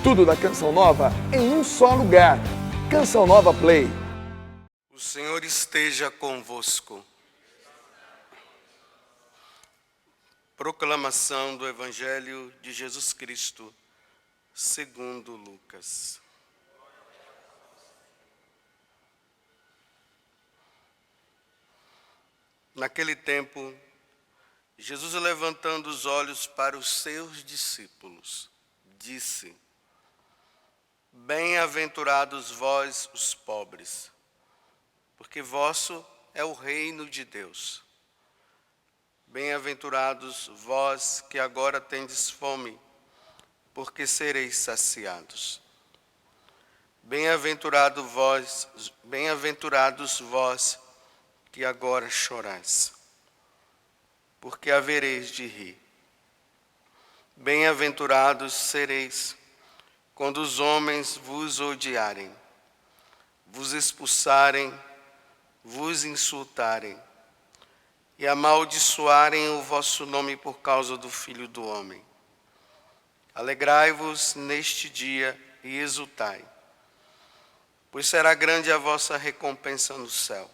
Tudo da Canção Nova em um só lugar. Canção Nova Play. O Senhor esteja convosco. Proclamação do Evangelho de Jesus Cristo, segundo Lucas. Naquele tempo, Jesus, levantando os olhos para os seus discípulos, disse: Bem-aventurados vós, os pobres, porque vosso é o reino de Deus. Bem-aventurados vós que agora tendes fome, porque sereis saciados. Bem-aventurados vós que agora chorais, porque havereis de rir. Bem-aventurados sereis quando os homens vos odiarem, vos expulsarem, vos insultarem e amaldiçoarem o vosso nome por causa do Filho do Homem. Alegrai-vos neste dia e exultai, pois será grande a vossa recompensa no céu,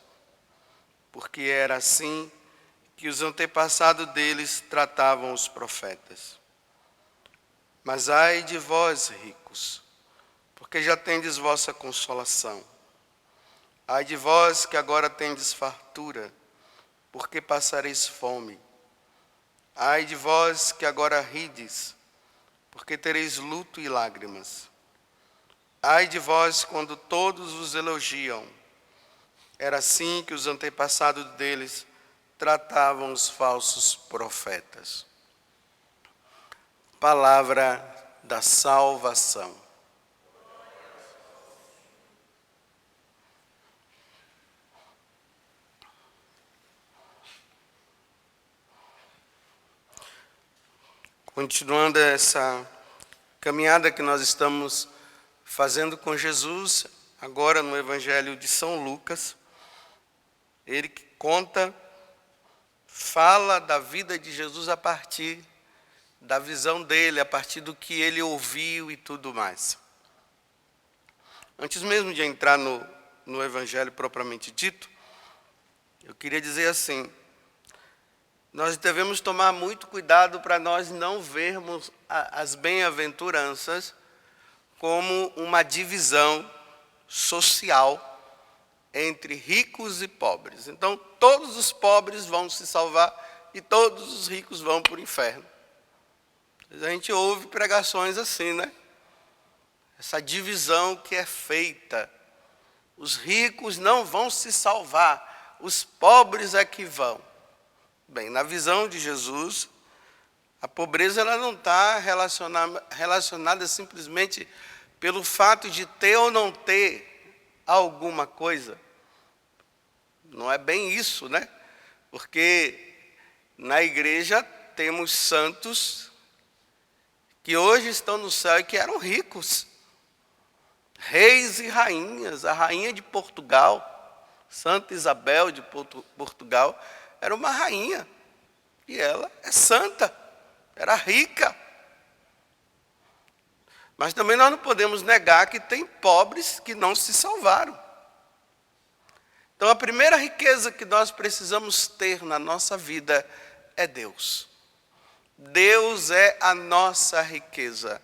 porque era assim que os antepassados deles tratavam os profetas. Mas ai de vós, ricos, porque já tendes vossa consolação. Ai de vós que agora tendes fartura, porque passareis fome. Ai de vós que agora rides, porque tereis luto e lágrimas. Ai de vós quando todos os elogiam. Era assim que os antepassados deles tratavam os falsos profetas. Palavra da salvação. Continuando essa caminhada que nós estamos fazendo com Jesus, agora no Evangelho de São Lucas, ele fala da vida de Jesus a partir da visão dele, a partir do que ele ouviu e tudo mais. Antes mesmo de entrar no Evangelho propriamente dito, eu queria dizer assim: nós devemos tomar muito cuidado para nós não vermos as bem-aventuranças como uma divisão social entre ricos e pobres. Então, todos os pobres vão se salvar e todos os ricos vão para o inferno. A gente ouve pregações assim, né? Essa divisão que é feita. Os ricos não vão se salvar, os pobres é que vão. Bem, na visão de Jesus, a pobreza ela não está relacionada simplesmente pelo fato de ter ou não ter alguma coisa. Não é bem isso, né? Porque na igreja temos santos que hoje estão no céu e que eram ricos. Reis e rainhas. A rainha de Portugal, Santa Isabel de Portugal, era uma rainha. E ela é santa, era rica. Mas também nós não podemos negar que tem pobres que não se salvaram. Então a primeira riqueza que nós precisamos ter na nossa vida é Deus. Deus é a nossa riqueza.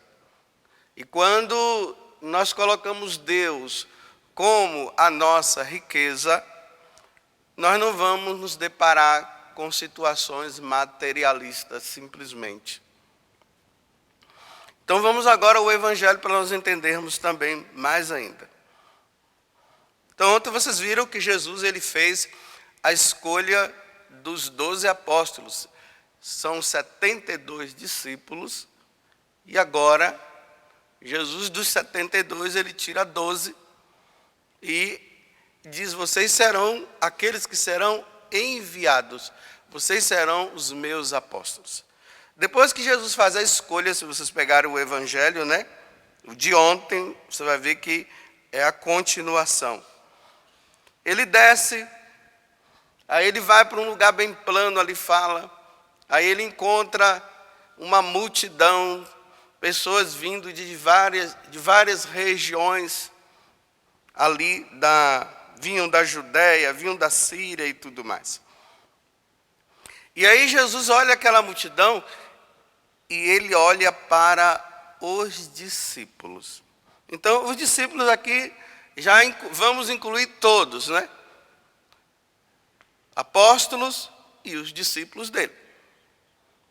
E quando nós colocamos Deus como a nossa riqueza, nós não vamos nos deparar com situações materialistas simplesmente. Então vamos agora ao Evangelho para nós entendermos também mais ainda. Então ontem vocês viram que Jesus ele fez a escolha dos 12 apóstolos. São 72 discípulos e agora Jesus dos 72 ele tira 12 e diz: vocês serão aqueles que serão enviados, vocês serão os meus apóstolos. Depois que Jesus faz a escolha, se vocês pegarem o Evangelho, né, o de ontem, você vai ver que é a continuação. Ele desce, aí ele vai para um lugar bem plano, ali fala, aí ele encontra uma multidão pessoas vindo de várias regiões ali, vinham da Judéia, vinham da Síria e tudo mais. E aí Jesus olha aquela multidão e ele olha para os discípulos. Então, os discípulos aqui, vamos incluir todos, né? Apóstolos e os discípulos dele.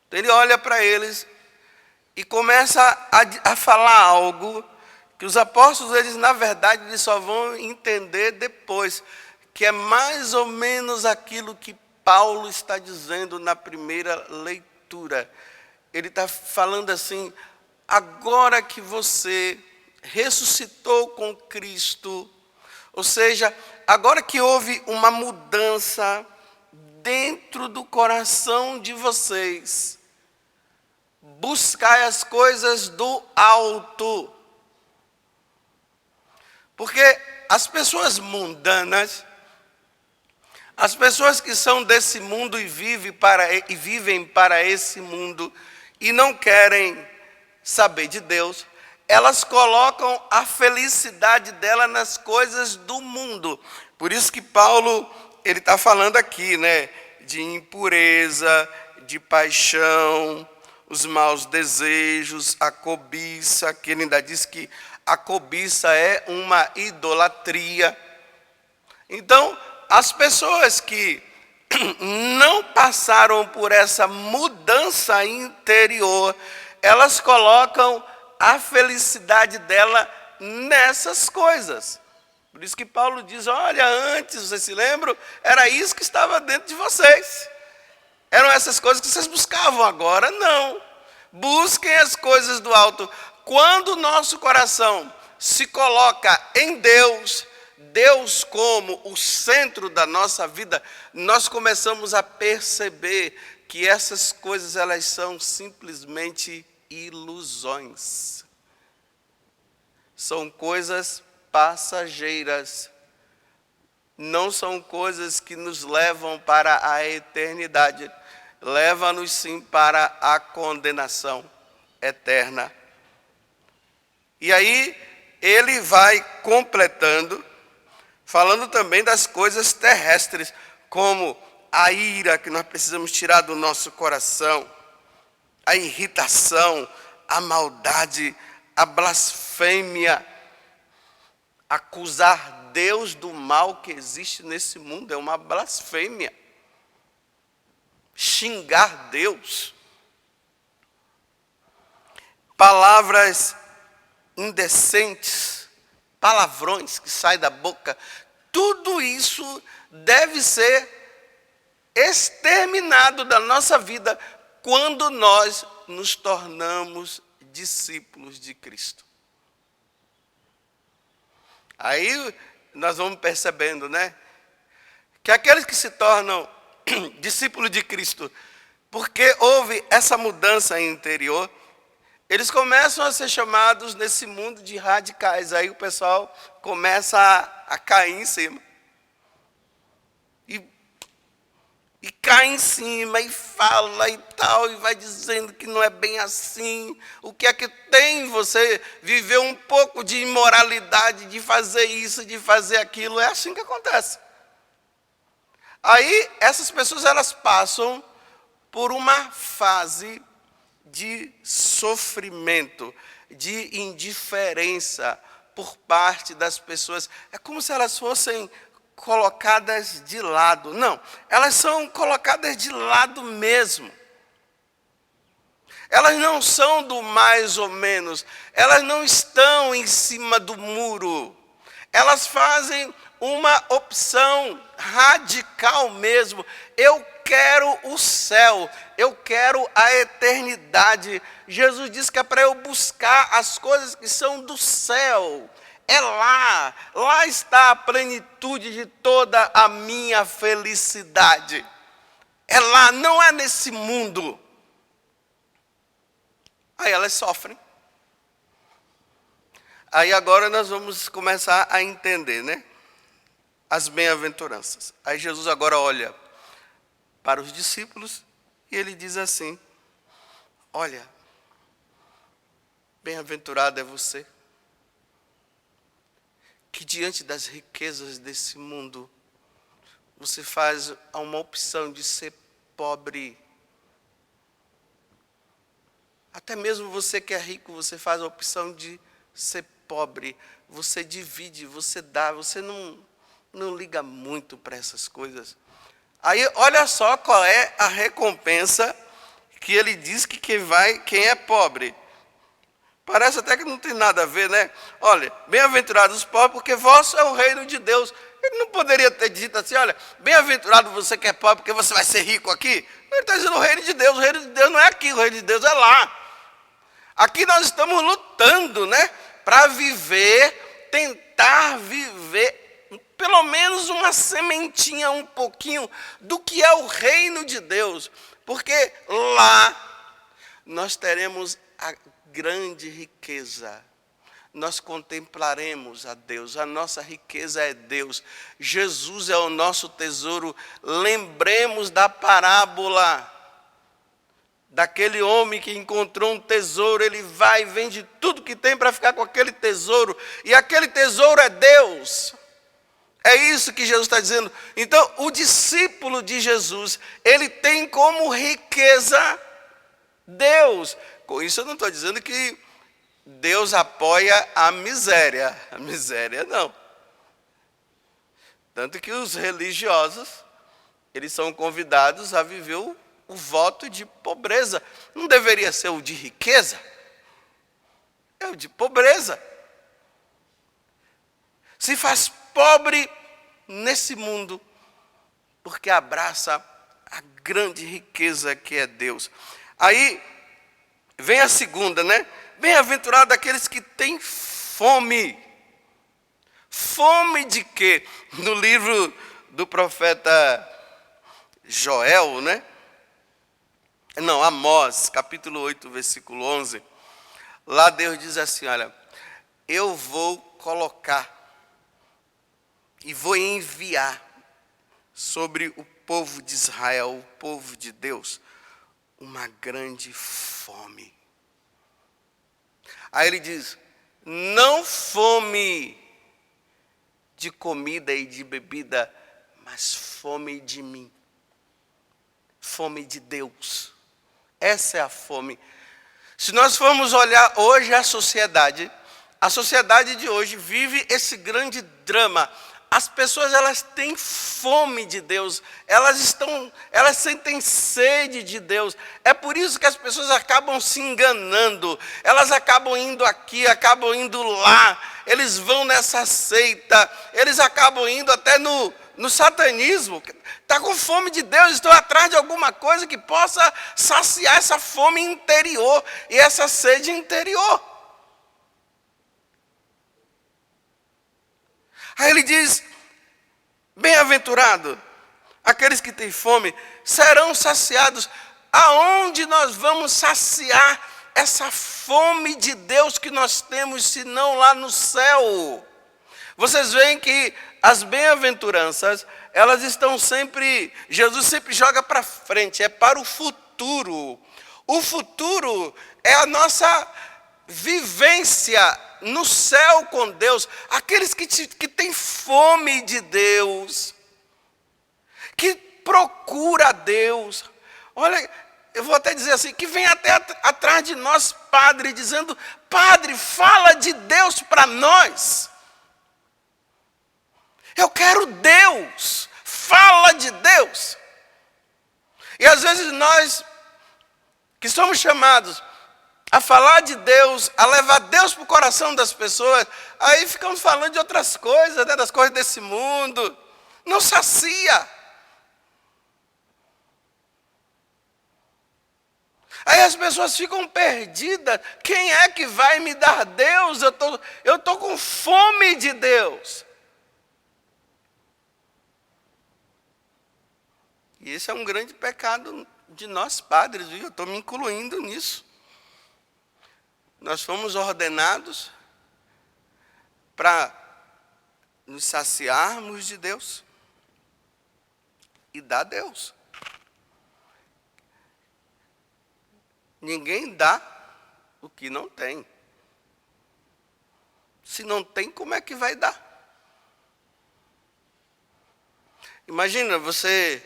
Então, ele olha para eles e começa a falar algo que os apóstolos, eles na verdade, eles só vão entender depois, que é mais ou menos aquilo que Paulo está dizendo na primeira leitura. Ele está falando assim: agora que você ressuscitou com Cristo, ou seja, agora que houve uma mudança dentro do coração de vocês, buscai as coisas do alto. Porque as pessoas mundanas, as pessoas que são desse mundo e vivem para esse mundo e não querem saber de Deus, elas colocam a felicidade dela nas coisas do mundo. Por isso que Paulo, ele está falando aqui, né, de impureza, de paixão, os maus desejos, a cobiça, que ele ainda diz que a cobiça é uma idolatria. Então, as pessoas que não passaram por essa mudança interior, elas colocam a felicidade dela nessas coisas. Por isso que Paulo diz: olha, antes, vocês se lembram? Era isso que estava dentro de vocês. Eram essas coisas que vocês buscavam, agora não. Busquem as coisas do alto. Quando o nosso coração se coloca em Deus, Deus como o centro da nossa vida, nós começamos a perceber que essas coisas, elas são simplesmente ilusões. São coisas passageiras. Não são coisas que nos levam para a eternidade. Leva-nos sim para a condenação eterna. E aí ele vai completando, falando também das coisas terrestres, como a ira que nós precisamos tirar do nosso coração, a irritação, a maldade, a blasfêmia. Acusar Deus do mal que existe nesse mundo é uma blasfêmia. Xingar Deus. Palavras indecentes, palavrões que saem da boca, tudo isso deve ser exterminado da nossa vida quando nós nos tornamos discípulos de Cristo. Aí nós vamos percebendo, né, que aqueles que se tornam discípulos de Cristo, porque houve essa mudança interior, eles começam a ser chamados nesse mundo de radicais. Aí o pessoal começa a cair em cima. E cai em cima, e fala e tal, e vai dizendo que não é bem assim. O que é que tem você viver um pouco de imoralidade, de fazer isso, de fazer aquilo? É assim que acontece. Aí essas pessoas, elas passam por uma fase de sofrimento, de indiferença por parte das pessoas. É como se elas fossem colocadas de lado. Não, elas são colocadas de lado mesmo. Elas não são do mais ou menos. Elas não estão em cima do muro. Elas fazem uma opção radical mesmo. Eu quero o céu, eu quero a eternidade. Jesus disse que é para eu buscar as coisas que são do céu. É lá está a plenitude de toda a minha felicidade. É lá, não é nesse mundo. Aí elas sofrem. Aí agora nós vamos começar a entender, né? As bem-aventuranças. Aí Jesus agora olha para os discípulos e ele diz assim: olha, Bem-aventurado é você, que diante das riquezas desse mundo, você faz uma opção de ser pobre. Até mesmo você que é rico, você faz a opção de ser pobre. Você divide, você dá, você não liga muito para essas coisas. Aí, olha só qual é a recompensa que ele diz que quem é pobre. Parece até que não tem nada a ver, né? Olha, bem-aventurados os pobres, porque vosso é o reino de Deus. Ele não poderia ter dito assim, olha, bem-aventurado você que é pobre, porque você vai ser rico aqui. Ele está dizendo o reino de Deus. O reino de Deus não é aqui, o reino de Deus é lá. Aqui nós estamos lutando, né? Para viver, tentar viver, pelo menos uma sementinha, um pouquinho, do que é o reino de Deus. Porque lá nós teremos a grande riqueza. Nós contemplaremos a Deus, a nossa riqueza é Deus. Jesus é o nosso tesouro. Lembremos da parábola daquele homem que encontrou um tesouro. Ele vai e vende tudo que tem para ficar com aquele tesouro. E aquele tesouro é Deus. É isso que Jesus está dizendo. Então, o discípulo de Jesus, ele tem como riqueza Deus. Com isso eu não estou dizendo que Deus apoia a miséria. A miséria não. Tanto que os religiosos, eles são convidados a viver o voto de pobreza. Não deveria ser o de riqueza? É o de pobreza. Se faz pobre nesse mundo, porque abraça a grande riqueza que é Deus. Aí vem a segunda, né? Bem-aventurado aqueles que têm fome. Fome de quê? No livro do profeta Joel, né? Não, Amós, capítulo 8, versículo 11. Lá Deus diz assim, olha, eu vou colocar e vou enviar sobre o povo de Israel, o povo de Deus, uma grande fome. Aí ele diz, não fome de comida e de bebida, mas fome de mim. Fome de Deus. Essa é a fome. Se nós formos olhar hoje a sociedade de hoje vive esse grande drama. As pessoas, elas têm fome de Deus, elas sentem sede de Deus. É por isso que as pessoas acabam se enganando, elas acabam indo aqui, acabam indo lá, eles vão nessa seita, eles acabam indo até no satanismo. Está com fome de Deus, estão atrás de alguma coisa que possa saciar essa fome interior e essa sede interior. Aí ele diz, bem-aventurado, aqueles que têm fome serão saciados. Aonde nós vamos saciar essa fome de Deus que nós temos, se não lá no céu? Vocês veem que as bem-aventuranças, elas estão sempre, Jesus sempre joga para frente, é para o futuro. O futuro é a nossa vivência no céu com Deus. Aqueles que têm fome de Deus, que procura Deus. Olha, eu vou até dizer assim, que vem até atrás de nós, padre, dizendo, padre, fala de Deus para nós. Eu quero Deus, fala de Deus. E às vezes nós, que somos chamados a falar de Deus, a levar Deus para o coração das pessoas, aí ficamos falando de outras coisas, né, das coisas desse mundo, não sacia. Aí as pessoas ficam perdidas, quem é que vai me dar Deus? Eu tô com fome de Deus. E esse é um grande pecado de nós padres, viu? Eu estou me incluindo nisso. Nós fomos ordenados para nos saciarmos de Deus e dar a Deus. Ninguém dá o que não tem. Se não tem, como é que vai dar? Imagina, você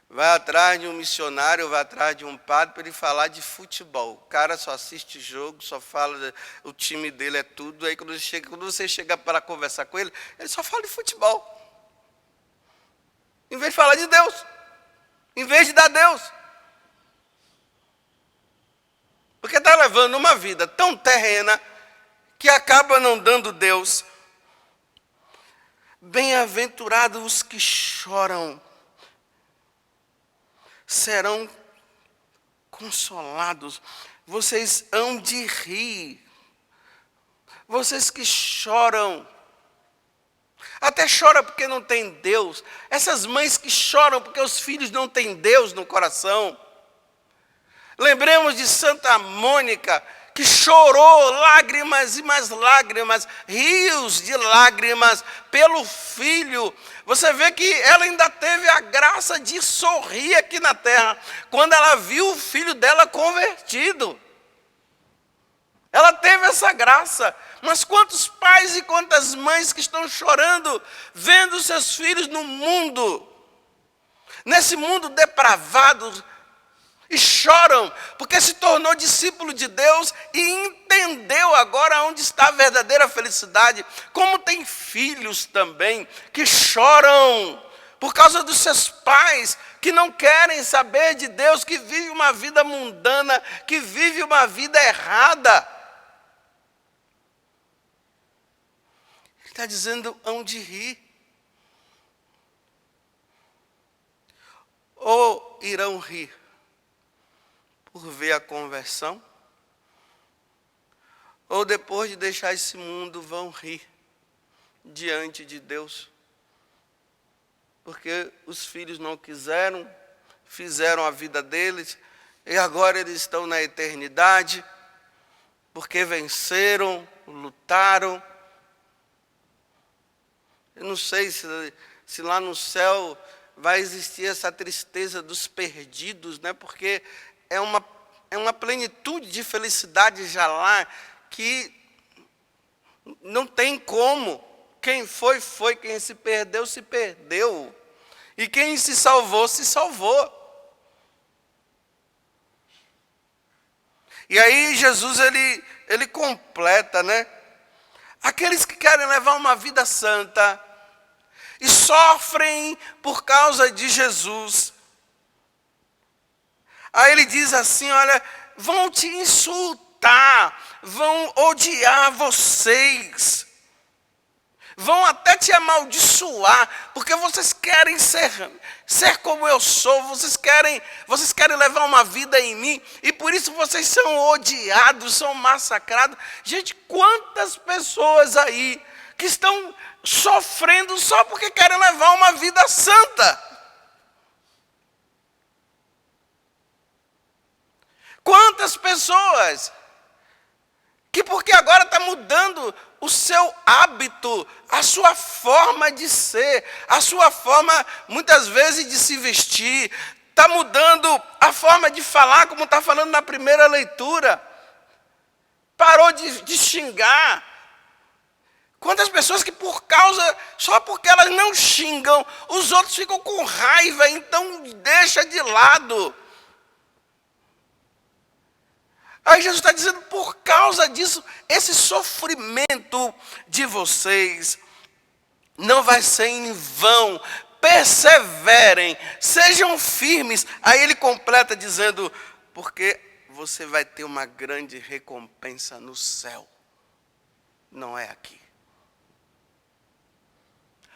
vai atrás de um missionário, vai atrás de um padre para ele falar de futebol. O cara só assiste jogo, só fala, o time dele é tudo. Aí quando você chega para conversar com ele, ele só fala de futebol. Em vez de falar de Deus. Em vez de dar Deus. Porque está levando uma vida tão terrena que acaba não dando Deus. Bem-aventurados os que choram, serão consolados. Vocês hão de rir. Vocês que choram, até choram porque não tem Deus. Essas mães que choram porque os filhos não têm Deus no coração. Lembremos de Santa Mônica, que chorou lágrimas e mais lágrimas, rios de lágrimas pelo filho. Você vê que ela ainda teve a graça de sorrir aqui na terra, quando ela viu o filho dela convertido. Ela teve essa graça. Mas quantos pais e quantas mães que estão chorando, vendo seus filhos no mundo, nesse mundo depravado, e choram, porque se tornou discípulo de Deus e entendeu agora onde está a verdadeira felicidade. Como tem filhos também que choram por causa dos seus pais, que não querem saber de Deus, que vive uma vida mundana, que vive uma vida errada. Ele está dizendo, hão de rir. Ou irão rir por ver a conversão, ou depois de deixar esse mundo vão rir diante de Deus, porque os filhos não quiseram, fizeram a vida deles, e agora eles estão na eternidade, porque venceram, lutaram. Eu não sei se lá no céu vai existir essa tristeza dos perdidos, né? Porque é uma plenitude de felicidade já lá, que não tem como. Quem foi, foi. Quem se perdeu, se perdeu. E quem se salvou, se salvou. E aí Jesus, ele completa, né? Aqueles que querem levar uma vida santa e sofrem por causa de Jesus. Aí ele diz assim, olha, vão te insultar, vão odiar vocês, vão até te amaldiçoar, porque vocês querem ser como eu sou, vocês querem levar uma vida em mim, e por isso vocês são odiados, são massacrados. Gente, quantas pessoas aí que estão sofrendo só porque querem levar uma vida santa. Quantas pessoas que porque agora está mudando o seu hábito, a sua forma de ser, a sua forma, muitas vezes, de se vestir, está mudando a forma de falar, como está falando na primeira leitura, parou de xingar. Quantas pessoas que só porque elas não xingam, os outros ficam com raiva, então deixa de lado. Aí Jesus está dizendo, por causa disso, esse sofrimento de vocês não vai ser em vão. Perseverem, sejam firmes. Aí ele completa dizendo, porque você vai ter uma grande recompensa no céu. Não é aqui.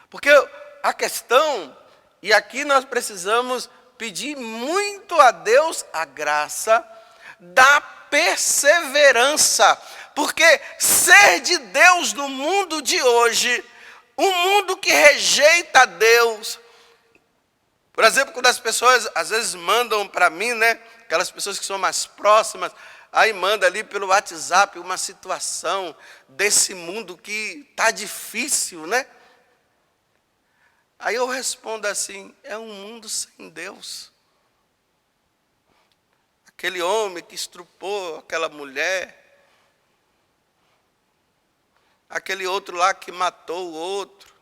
Porque a questão, e aqui nós precisamos pedir muito a Deus a graça da perseverança, porque ser de Deus no mundo de hoje, um mundo que rejeita Deus. Por exemplo, quando as pessoas às vezes mandam para mim, né, aquelas pessoas que são mais próximas, aí manda ali pelo WhatsApp uma situação desse mundo que está difícil, né? Aí eu respondo assim, é um mundo sem Deus. Aquele homem que estrupou aquela mulher, aquele outro lá que matou o outro.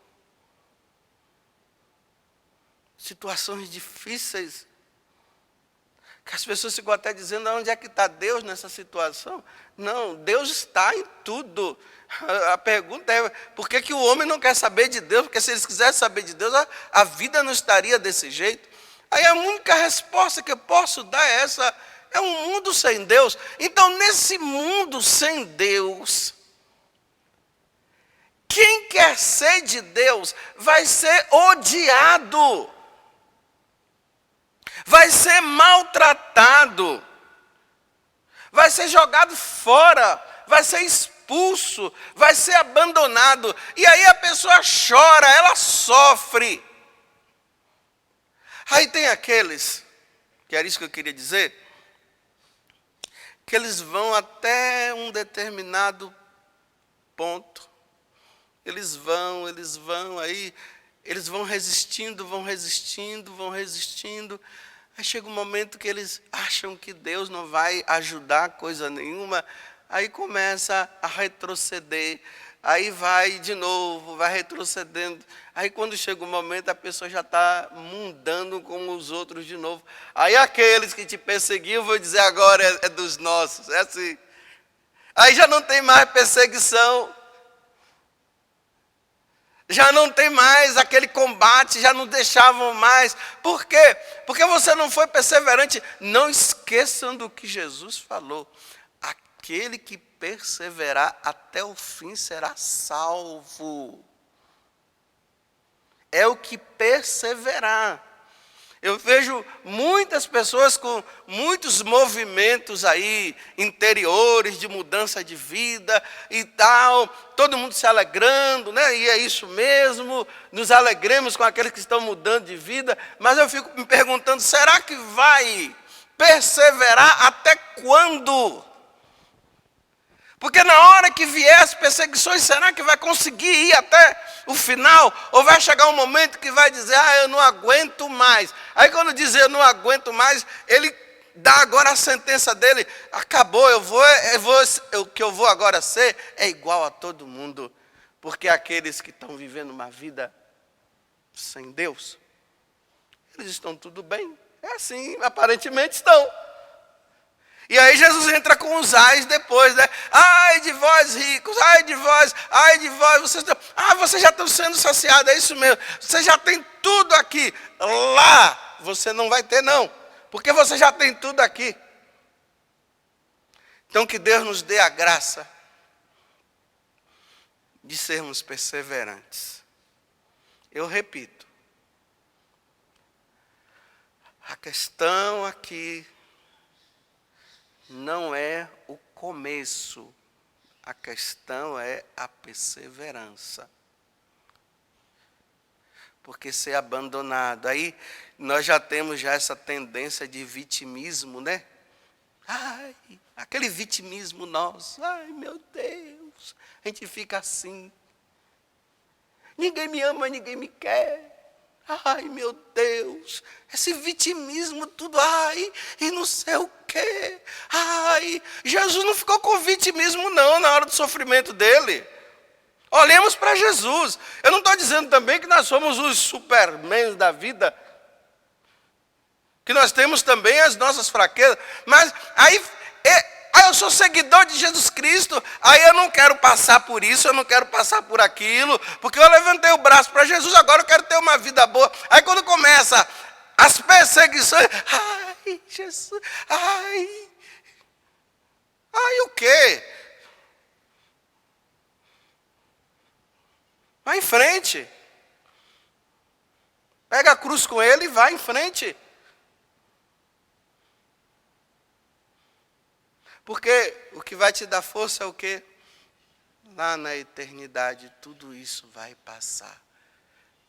Situações difíceis, que as pessoas ficam até dizendo, onde é que está Deus nessa situação? Não, Deus está em tudo. A pergunta é, por que o homem não quer saber de Deus? Porque se eles quisessem saber de Deus, a vida não estaria desse jeito. Aí a única resposta que eu posso dar é essa, é um mundo sem Deus. Então, nesse mundo sem Deus, quem quer ser de Deus vai ser odiado, vai ser maltratado, vai ser jogado fora, vai ser expulso, vai ser abandonado. E aí a pessoa chora, ela sofre. Aí tem aqueles, que era isso que eu queria dizer, que eles vão até um determinado ponto. Eles vão, aí eles vão resistindo. Aí chega um momento que eles acham que Deus não vai ajudar coisa nenhuma. Aí começa a retroceder. Aí vai de novo, vai retrocedendo. Aí quando chega o momento, a pessoa já está mundando com os outros de novo. Aí aqueles que te perseguiam, vou dizer agora, é dos nossos. É assim. Aí já não tem mais perseguição. Já não tem mais aquele combate, já não deixavam mais. Por quê? Porque você não foi perseverante. Não esqueçam do que Jesus falou. Aquele que perseverar até o fim será salvo. É o que perseverar. Eu vejo muitas pessoas com muitos movimentos aí, interiores, de mudança de vida e tal, todo mundo se alegrando, né? E é isso mesmo, nos alegremos com aqueles que estão mudando de vida, mas eu fico me perguntando, será que vai perseverar até quando? Porque na hora que vier as perseguições, será que vai conseguir ir até o final? Ou vai chegar um momento que vai dizer, eu não aguento mais. Aí quando dizer eu não aguento mais, ele dá agora a sentença dele, acabou, o que eu vou agora ser é igual a todo mundo. Porque aqueles que estão vivendo uma vida sem Deus, eles estão tudo bem. É assim, aparentemente estão. E aí Jesus entra com os ais depois, né? Ai de vós ricos, ai de vós, vocês já estão sendo saciados, é isso mesmo. Você já tem tudo aqui. Lá você não vai ter não, porque você já tem tudo aqui. Então que Deus nos dê a graça de sermos perseverantes. Eu repito, a questão aqui não é o começo, a questão é a perseverança. Porque ser abandonado, aí nós já temos essa tendência de vitimismo, né? Ai, aquele vitimismo nosso, ai meu Deus, a gente fica assim. Ninguém me ama, ninguém me quer. Ai, meu Deus, esse vitimismo tudo, ai, e não sei o quê. Ai, Jesus não ficou com vitimismo não na hora do sofrimento dele. Olhemos para Jesus. Eu não estou dizendo também que nós somos os supermans da vida, que nós temos também as nossas fraquezas, mas aí eu sou seguidor de Jesus Cristo, aí eu não quero passar por isso, eu não quero passar por aquilo, porque eu levantei o braço para Jesus, agora eu quero ter uma vida boa. Aí quando começa as perseguições, ai, Jesus, ai o quê? Vai em frente. Pega a cruz com ele e vai em frente. Porque o que vai te dar força é o quê? Lá na eternidade, tudo isso vai passar.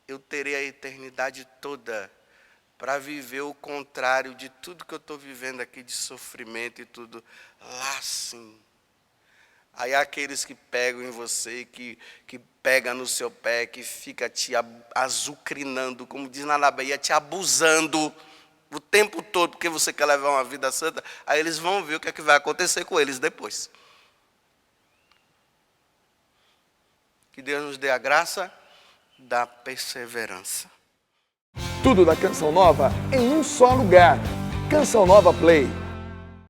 Eu terei a eternidade toda para viver o contrário de tudo que eu estou vivendo aqui, de sofrimento e tudo. Lá sim. Aí aqueles que pegam em você, que pega no seu pé, que fica te azucrinando, como diz na Bahia, te abusando o tempo todo, porque você quer levar uma vida santa, aí eles vão ver o que é que vai acontecer com eles depois. Que Deus nos dê a graça da perseverança. Tudo da Canção Nova em um só lugar. Canção Nova Play.